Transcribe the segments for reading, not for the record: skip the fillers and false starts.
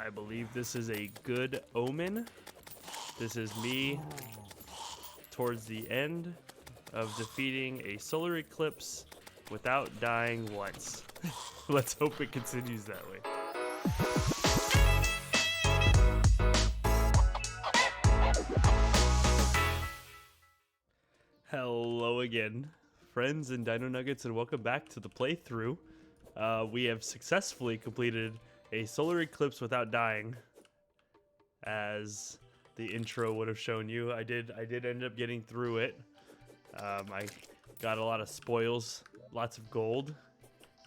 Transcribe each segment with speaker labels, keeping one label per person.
Speaker 1: I believe this is a good omen. This is me towards the end of defeating a solar eclipse without dying once. Let's hope it continues that way. Hello again, friends and Dino Nuggets, and welcome back to the playthrough. We have successfully completed a solar eclipse without dying, as the intro would have shown you. I did end up getting through it. I got a lot of spoils, lots of gold.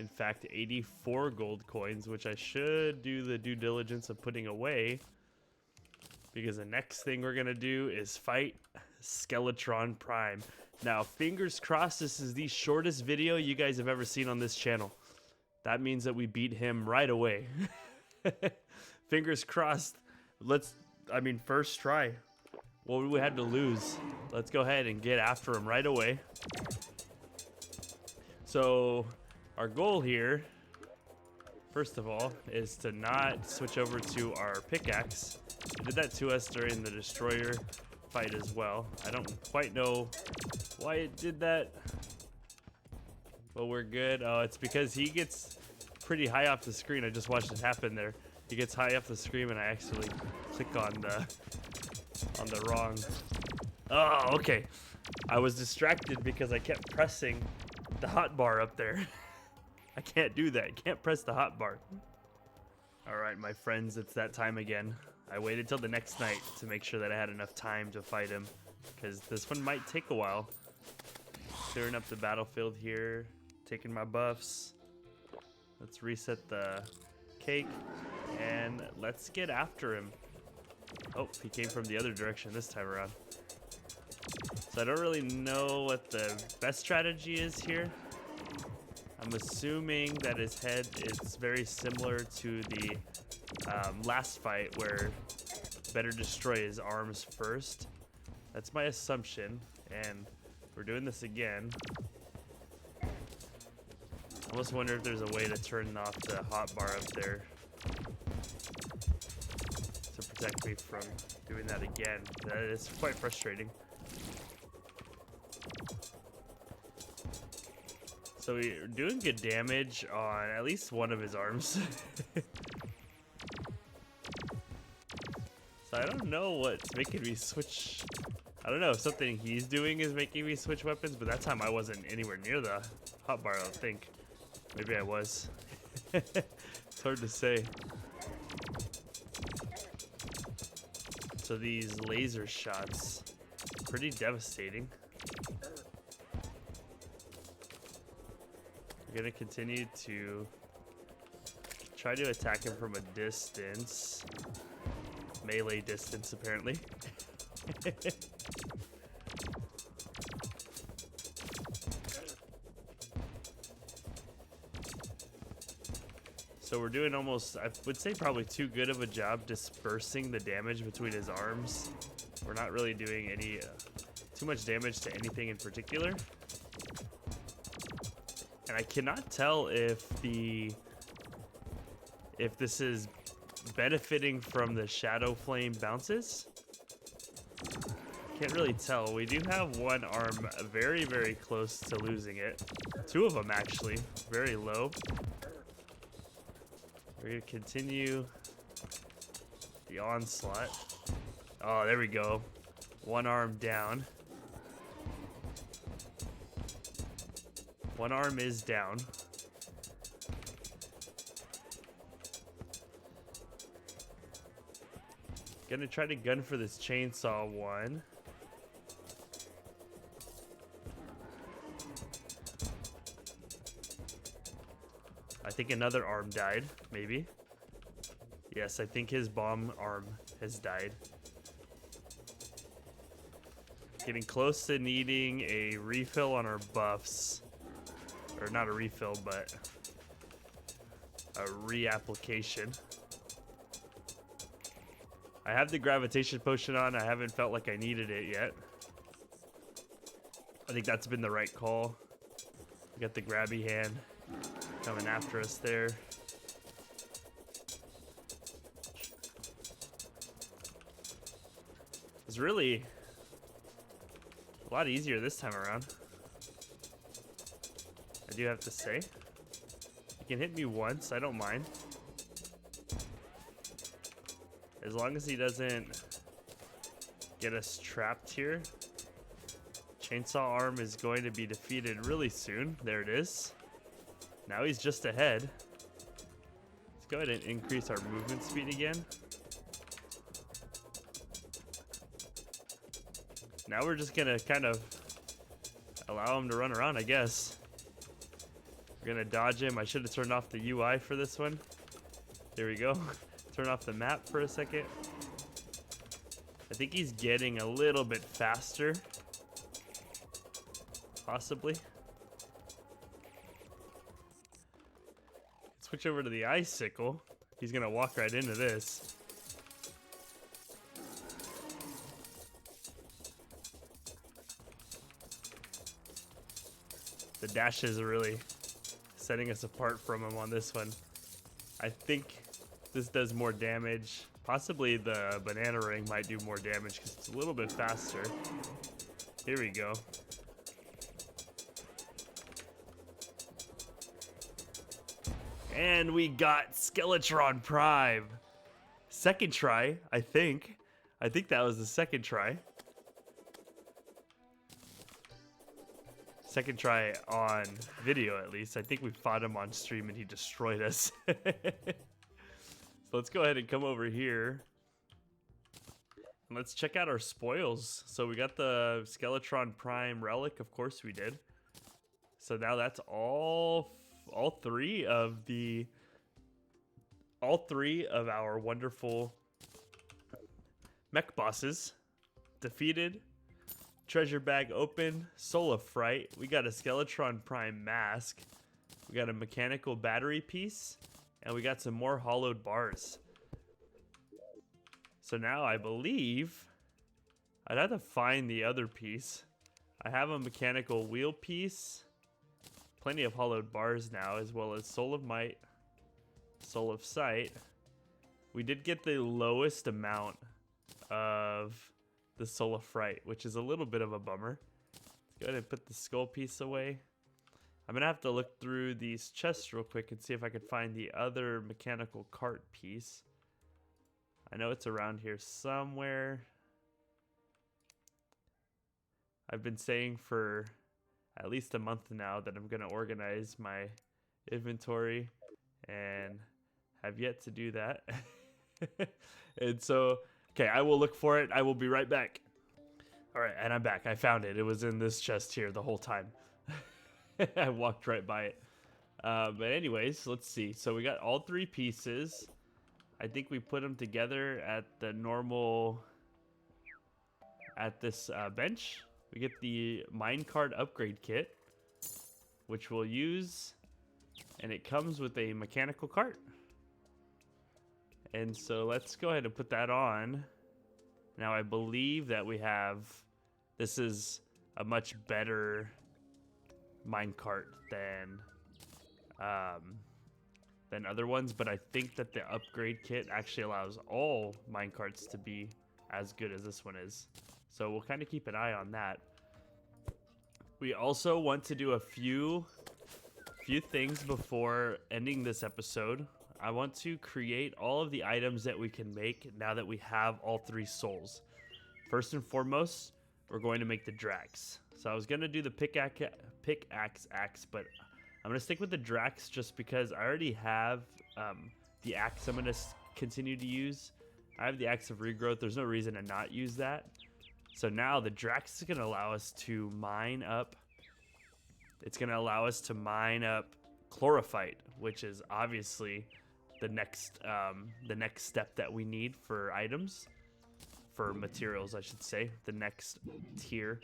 Speaker 1: In fact, 84 gold coins, which I should do the due diligence of putting away, because the next thing we're gonna do is fight Skeletron Prime. Now, fingers crossed this is the shortest video you guys have ever seen on this channel. That means that we beat him right away. Fingers crossed. First try. What would we have to lose? Let's go ahead and get after him right away. So, our goal here, first of all, is to not switch over to our pickaxe. It did that to us during the destroyer fight as well. I don't quite know why it did that, but we're good. Oh, it's because he gets pretty high off the screen. I just watched it happen there. He gets high off the screen and I actually click on the wrong. Oh, okay. I was distracted because I kept pressing the hotbar up there. I can't do that. Can't press the hotbar. All right, my friends, it's that time again. I waited till the next night to make sure that I had enough time to fight him, because this one might take a while. Clearing up the battlefield here, taking my buffs. Let's reset the cake, and let's get after him. Oh, he came from the other direction this time around. So I don't really know what the best strategy is here. I'm assuming that his head is very similar to the last fight, where better destroy his arms first. That's my assumption, and we're doing this again. I almost wonder if there's a way to turn off the hotbar up there to protect me from doing that again. That is quite frustrating. So we're doing good damage on at least one of his arms. So I don't know what's making me switch. I don't know if something he's doing is making me switch weapons, but that time I wasn't anywhere near the hotbar, I don't think. Maybe I was. It's hard to say. So these laser shots, pretty devastating. I'm gonna continue to try to attack him from a distance. Melee distance, apparently. So we're doing almost, I would say, probably too good of a job dispersing the damage between his arms. We're not really doing any too much damage to anything in particular. And I cannot tell if this is benefiting from the shadow flame bounces. Can't really tell. We do have one arm very, very close to losing it. Two of them actually, very low. We're gonna continue the onslaught. Oh, there we go. One arm down. One arm is down. Gonna try to gun for this chainsaw one. I think another arm died, maybe. Yes, I think his bomb arm has died. Getting close to needing a refill on our buffs. Or not a refill, but a reapplication. I have the gravitation potion on. I haven't felt like I needed it yet. I think that's been the right call. We got the grabby hand coming after us there. was really a lot easier this time around. I do have to say. He can hit me once, I don't mind. As long as he doesn't get us trapped here. Chainsaw arm is going to be defeated really soon. There it is. Now he's just ahead. Let's go ahead and increase our movement speed again. Now we're just gonna kind of allow him to run around, I guess. We're gonna dodge him. I should have turned off the UI for this one. There we go. Turn off the map for a second. I think he's getting a little bit faster. Possibly. Switch over to the icicle. He's gonna walk right into this. The dashes are really setting us apart from him on this one. I think this does more damage. Possibly the banana ring might do more damage because it's a little bit faster. Here we go. And we got Skeletron Prime. Second try, I think. I think that was the second try. Second try on video, at least. I think we fought him on stream and he destroyed us. So let's go ahead and come over here. And let's check out our spoils. So we got the Skeletron Prime relic. Of course we did. So now that's all three of our wonderful mech bosses defeated. Treasure bag open. Soul of Fright. We got a Skeletron Prime mask. We got a mechanical battery piece. And we got some more hollowed bars. So now I believe I'd have to find the other piece. I have a mechanical wheel piece. Plenty of hollowed bars now, as well as Soul of Might, Soul of Sight. We did get the lowest amount of the Soul of Fright, which is a little bit of a bummer. Let's go ahead and put the skull piece away. I'm gonna have to look through these chests real quick and see if I could find the other mechanical cart piece. I know it's around here somewhere. I've been saying for at least a month now that I'm gonna organize my inventory and have yet to do that. And so, okay, I will look for it. I will be right back. All right, and I'm back. I found it. It was in this chest here the whole time. I walked right by it. But anyways, let's see. So we got all three pieces. I think we put them together at the normal, at this bench. We get the minecart upgrade kit, which we'll use, and it comes with a mechanical cart. And so let's go ahead and put that on. Now I believe that we have, this is a much better minecart than other ones, but I think that the upgrade kit actually allows all minecarts to be as good as this one is. So we'll kind of keep an eye on that. We also want to do a few things before ending this episode. I want to create all of the items that we can make now that we have all three souls. First and foremost, we're going to make the Drax. So I was going to do the pickaxe axe, but I'm going to stick with the Drax just because I already have the axe I'm going to continue to use. I have the axe of regrowth. There's no reason to not use that. So now the Drax is going to allow us to mine up. It's going to allow us to mine up chlorophyte, which is obviously the next step that we need for items, for materials, I should say, the next tier.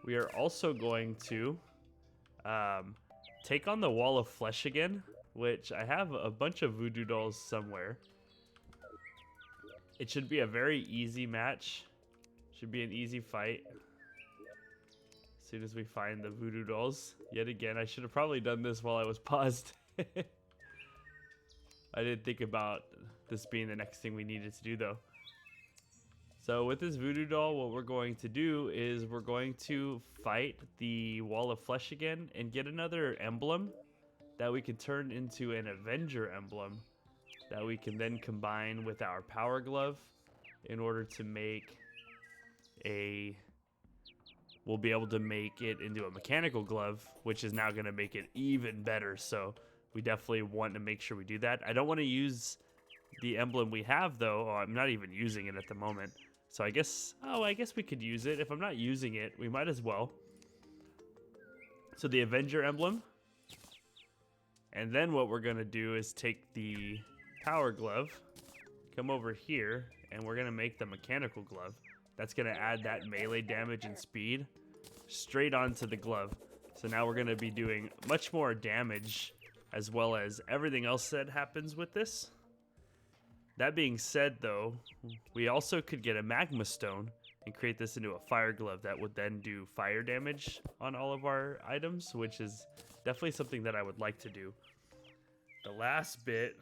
Speaker 1: We are also going to take on the wall of flesh again, which I have a bunch of voodoo dolls somewhere. It should be a very easy match. Should be an easy fight. As soon as we find the voodoo dolls. Yet again, I should have probably done this while I was paused. I didn't think about this being the next thing we needed to do though. So with this voodoo doll, what we're going to do is we're going to fight the wall of flesh again and get another emblem that we can turn into an Avenger emblem that we can then combine with our power glove in order to make we'll be able to make it into a mechanical glove, which is now going to make it even better. So we definitely want to make sure we do that. I don't want to use the emblem we have though. Oh, I'm not even using it at the moment. So I guess we could use it. If I'm not using it, we might as well. So the Avenger emblem. And then what we're going to do is take the power glove, come over here, and we're going to make the mechanical glove. That's going to add that melee damage and speed straight onto the glove. So now we're going to be doing much more damage as well as everything else that happens with this. That being said though, we also could get a magma stone and create this into a fire glove that would then do fire damage on all of our items, which is definitely something that I would like to do. The last bit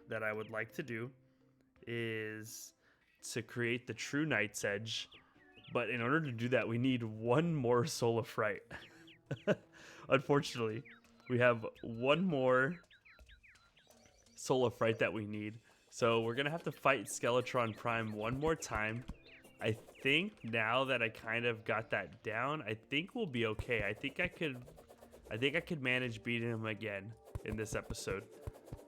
Speaker 1: that I would like to do is to create the true Night's Edge, but in order to do that, we need one more Soul of Fright. Unfortunately, we have one more Soul of Fright that we need, so we're gonna have to fight Skeletron Prime one more time. I think now that I kind of got that down, I think we'll be okay. I think I could manage beating him again in this episode.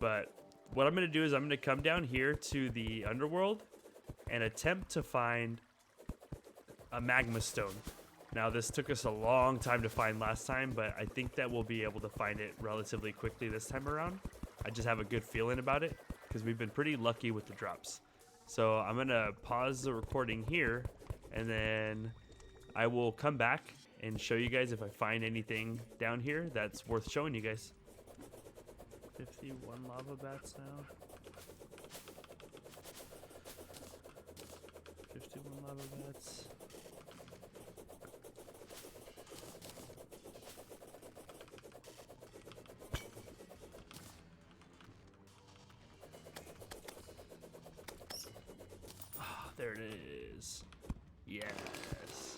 Speaker 1: But what I'm gonna do is I'm gonna come down here to the underworld and attempt to find a magma stone. Now this took us a long time to find last time, but I think that we'll be able to find it relatively quickly this time around. I just have a good feeling about it because we've been pretty lucky with the drops. So I'm gonna pause the recording here and then I will come back and show you guys if I find anything down here that's worth showing you guys. 51 lava bats now. 51 lava bats. There it is. Yes.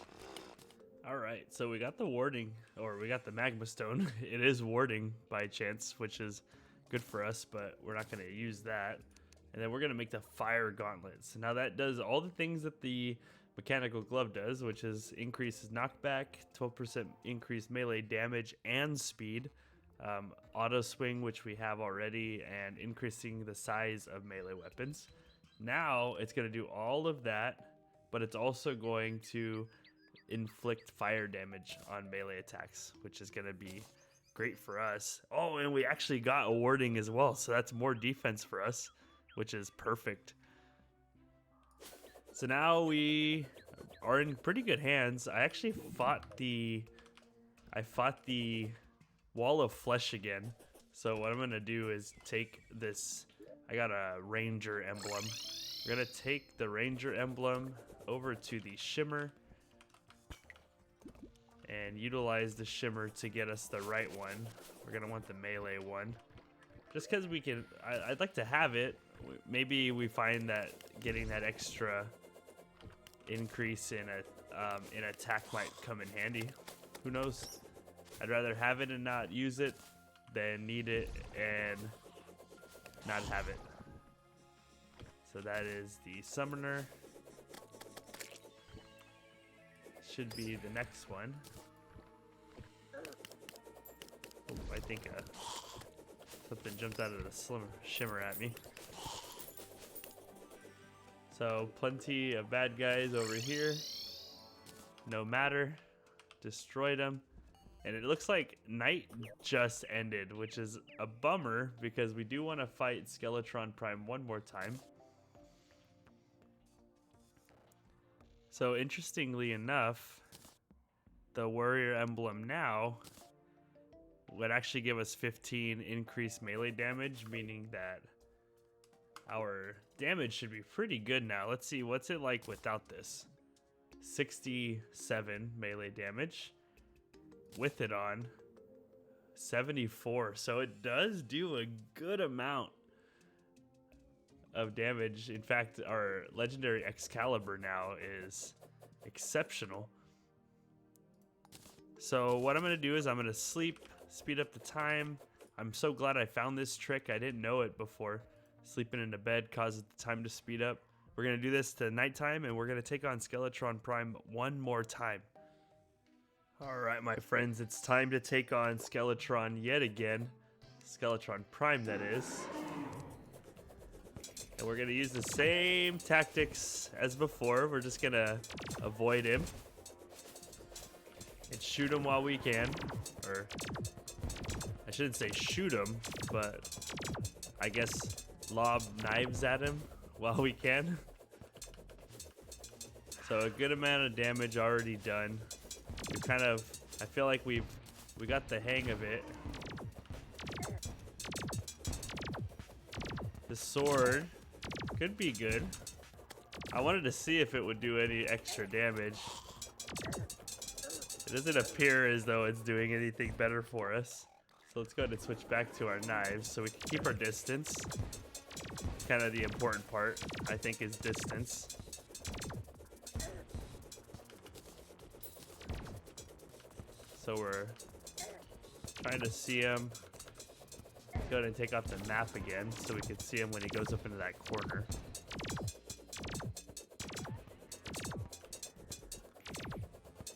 Speaker 1: Alright, so we got the warding, or we got the magma stone. It is warding by chance, which is good for us, but we're not going to use that. And then we're going to make the fire gauntlets. Now that does all the things that the mechanical glove does, which is increases knockback, 12% increased melee damage and speed, auto swing, which we have already, and increasing the size of melee weapons. Now it's going to do all of that, but it's also going to inflict fire damage on melee attacks, which is going to be great for us. Oh, and we actually got a warding as well, so that's more defense for us, which is perfect. So now we are in pretty good hands. I actually fought the wall of flesh again. So what I'm going to do is take this. I got a ranger emblem. We're going to take the ranger emblem over to the shimmer and utilize the shimmer to get us the right one. We're going to want the melee one. Just because we can, I'd like to have it. Maybe we find that getting that extra increase in attack might come in handy. Who knows? I'd rather have it and not use it than need it and not have it. So that is the summoner. Should be the next one. Oh, I think something jumped out of the shimmer at me. So plenty of bad guys over here. No matter. Destroyed them. And it looks like night just ended, which is a bummer because we do want to fight Skeletron Prime one more time. So interestingly enough, the warrior emblem now would actually give us 15 increased melee damage, meaning that our damage should be pretty good now. Let's see, what's it like without this? 67 melee damage. With it on, 74. So it does do a good amount of damage. In fact, our legendary Excalibur now is exceptional. So what I'm going to do is I'm going to sleep, speed up the time. I'm so glad I found this trick. I didn't know it before. Sleeping in a bed causes the time to speed up. We're going to do this to nighttime, and we're going to take on Skeletron Prime one more time. Alright, my friends, it's time to take on Skeletron yet again. Skeletron Prime, that is. And we're going to use the same tactics as before. We're just going to avoid him and shoot him while we can. Or, I shouldn't say shoot him, but I guess lob knives at him while we can. So a good amount of damage already done. We kind of, I feel like we got the hang of it. The sword could be good. I wanted to see if it would do any extra damage. It doesn't appear as though it's doing anything better for us. So let's go ahead and switch back to our knives so we can keep our distance. Kind of the important part, I think, is distance. So we're trying to see him. Go ahead and take off the map again so we can see him when he goes up into that corner.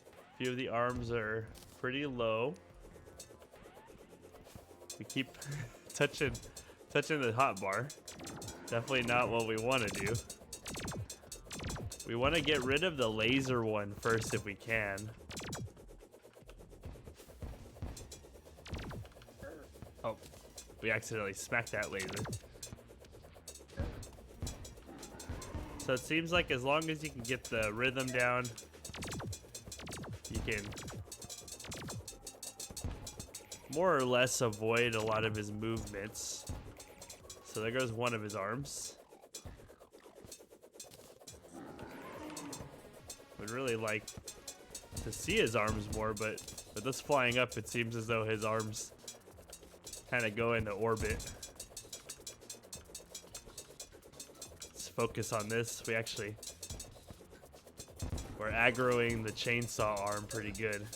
Speaker 1: A few of the arms are pretty low. We keep touching the hotbar. Definitely not what we want to do. We want to get rid of the laser one first if we can. Oh, we accidentally smacked that laser. So it seems like as long as you can get the rhythm down, you can more or less avoid a lot of his movements. So there goes one of his arms. Would really like to see his arms more, but with us flying up, it seems as though his arms kind of go into orbit. Let's focus on this. We're aggroing the chainsaw arm pretty good.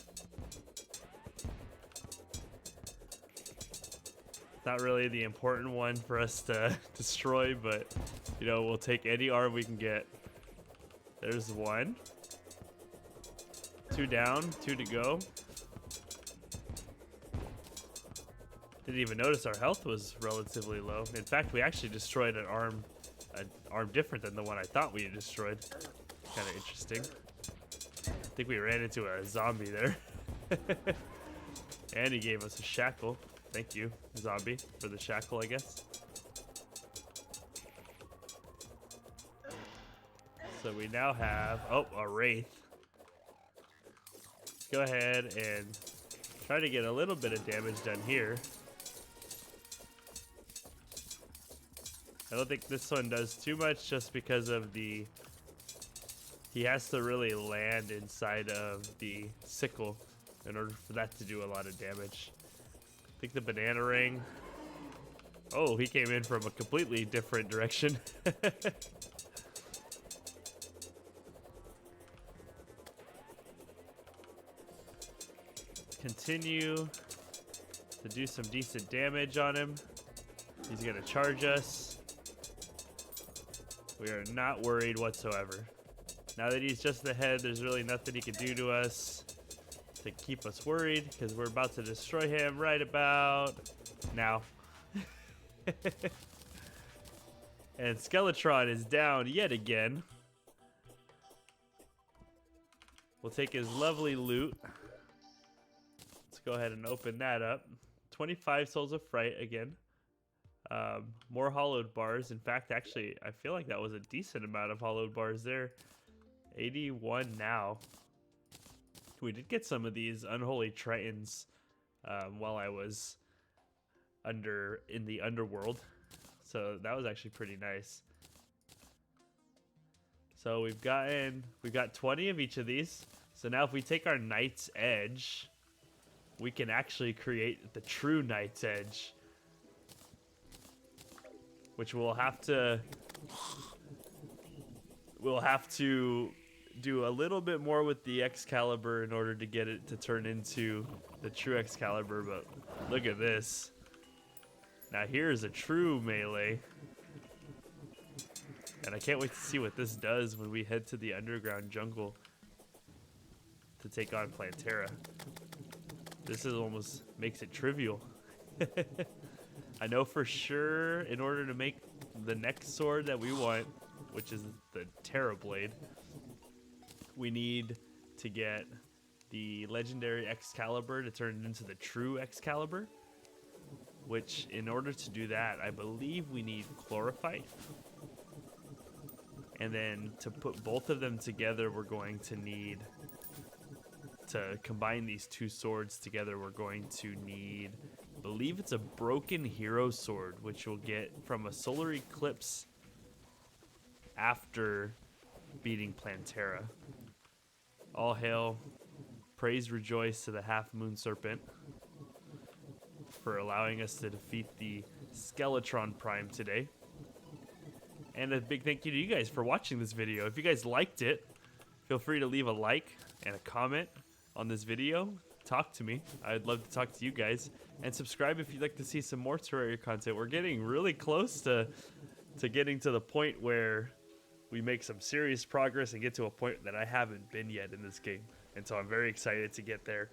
Speaker 1: Not really the important one for us to destroy, but you know, we'll take any arm we can get. There's one. 2 down, 2 to go. Didn't even notice our health was relatively low. In fact, we actually destroyed an arm different than the one I thought we had destroyed. Kind of interesting. I think we ran into a zombie there. And he gave us a shackle. Thank you, zombie, for the shackle, I guess. So we now have, oh, a wraith. Let's go ahead and try to get a little bit of damage done here. I don't think this one does too much just because of he has to really land inside of the sickle in order for that to do a lot of damage. I think the banana ring. Oh, he came in from a completely different direction. Continue to do some decent damage on him. He's gonna charge us. We are not worried whatsoever. Now that he's just the head, there's really nothing he can do to us to keep us worried, because we're about to destroy him right about now. And Skeletron is down yet again. We'll take his lovely loot. Let's go ahead and open that up. 25 Souls of Fright again. More hollowed bars. In fact, actually, I feel like that was a decent amount of hollowed bars there. 81 now. We did get some of these unholy tritons while I was in the underworld, so that was actually pretty nice. So we've got 20 of each of these. So now if we take our Knight's Edge, we can actually create the true Knight's Edge, which we'll have to we'll have to do a little bit more with the Excalibur in order to get it to turn into the true Excalibur, but look at this. Now here's a true melee. And I can't wait to see what this does when we head to the underground jungle to take on Plantera. This is almost makes it trivial. I know for sure in order to make the next sword that we want, which is the Terra Blade, we need to get the legendary Excalibur to turn it into the true Excalibur, which in order to do that, I believe we need Chlorophyte. And then to put both of them together, we're going to need to combine these two swords together. We're going to need, I believe it's a Broken Hero Sword, which we'll get from a solar eclipse after beating Plantera. All hail, praise, rejoice to the Half Moon Serpent for allowing us to defeat the Skeletron Prime today. And a big thank you to you guys for watching this video. If you guys liked it, feel free to leave a like and a comment on this video. Talk to me. I'd love to talk to you guys. And subscribe if you'd like to see some more Terraria content. We're getting really close to getting to the point where we make some serious progress and get to a point that I haven't been yet in this game. And so I'm very excited to get there.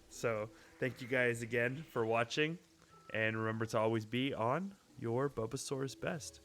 Speaker 1: So thank you guys again for watching. And remember to always be on your BUBBASAURUS best.